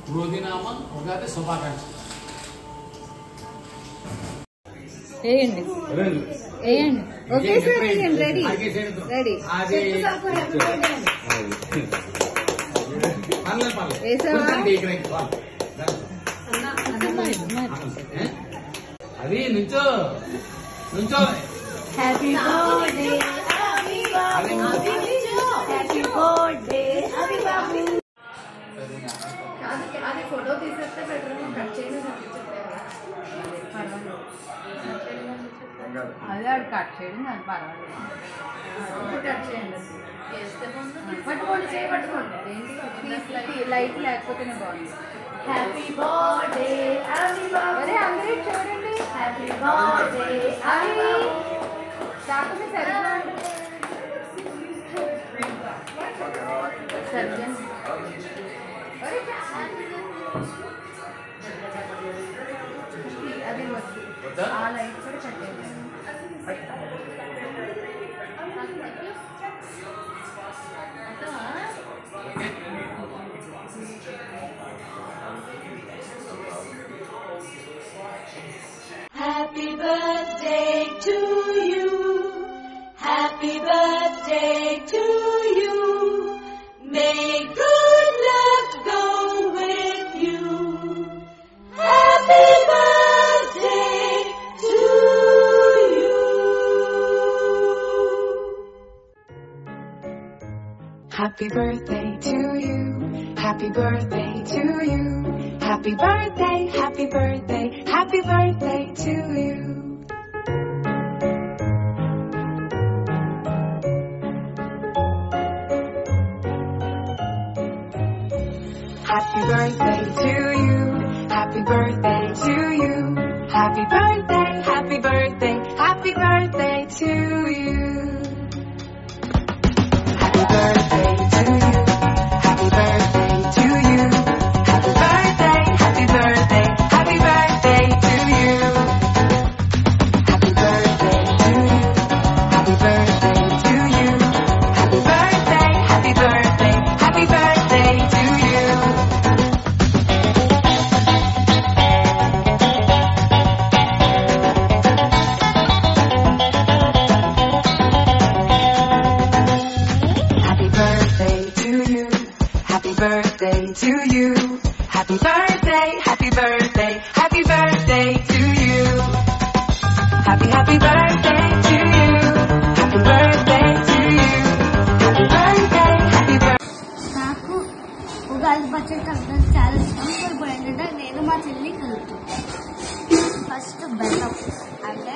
క్రోధినామ ఉగాది శుభాకాంక్షలు. వేయండి వేయండి. ఒకేసారి వేయండి. Ready ready. అది నుంచో నుంచో. హ్యాపీ బర్త్డే అది ఫోటో తీసేస్తే బెటర్. కట్ చేయడం అదే అది కట్ చేయడం అది పర్వాలేదు. కట్ చేయండి. పట్టుకోండి, చేయి పట్టుకోండి. లైట్ లేకపోతేనే బాగుంది. హ్యాపీ బర్త్డే అవి బాబు. అరే అందరూ చూడండి. హ్యాపీ బర్త్డే అవి బాబు. కాకపోతే సరిగ్గా సర్జన్ అది వచ్చి ఆ లైట్ కూడా కట్టేది. Happy birthday to you. Happy birthday to you. May good luck go with you. Happy birthday to you. Happy birthday to you. Happy birthday to you. Happy birthday, happy birthday, happy birthday to you. Happy birthday to you. Happy birthday to you. Happy birthday, happy birthday, happy birthday to you. Happy birthday to you. Happy birthday to you. Happy birthday, happy birthday, happy birthday to you. Happy birthday to you. Happy birthday to you. Happy birthday, happy birthday, happy birthday to you. Happy birthday to you. Happy birthday to you. Happy birthday, happy birthday, happy birthday to you. Happy birthday to you. Happy birthday to you. Happy birthday, happy birthday. నాకు ఉగాది పచ్చడి కలపడం చాలా ఇష్టం. ఇప్పుడు ఏంటంటే నేను మా చెల్లి కలుపుతాం. ఫస్ట్ బెల్లం అంటే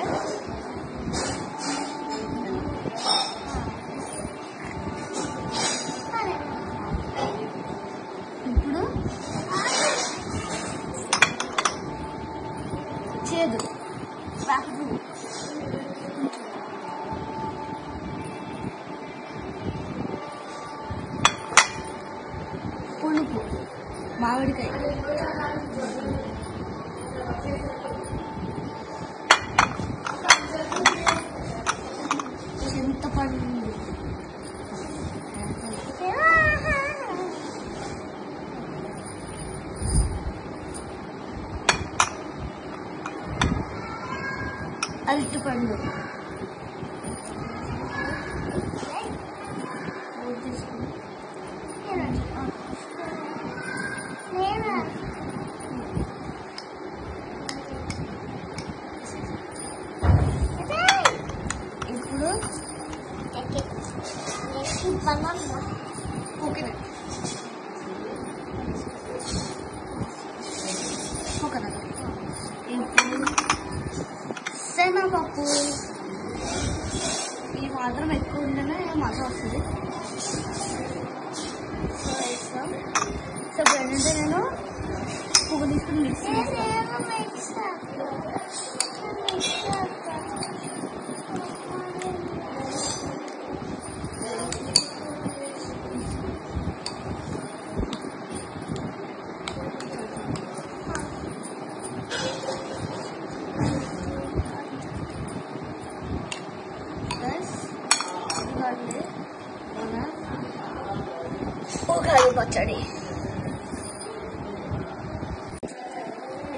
ఇప్పుడు చేదు బాకు పులుపు మామిడికాయ చింతపండు అరటిపండు ఇప్పుడు కోకోనట్ ఇప్పుడు శనగపప్పు. ఈ మాత్రం ఎక్కువ ఉంటేనే మజా వస్తుంది. సో వేస్తాం. సో ఇప్పుడు ఏంటంటే నేను పువ్వు తీసుకుని మిక్స్ పచ్చడి.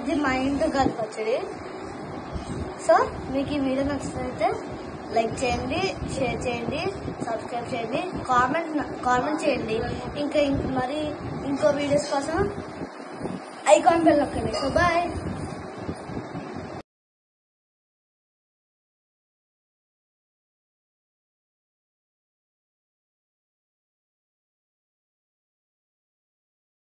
ఇది మా ఇంటి ఉగాది పచ్చడి. సో మీకు ఈ వీడియో నచ్చినట్లయితే లైక్ చేయండి, షేర్ చేయండి, సబ్స్క్రైబ్ చేయండి, కామెంట్ చేయండి. ఇంకా మరి ఇంకో వీడియోస్ కోసం ఐకాన్ బెల్ నొక్కండి. So bye.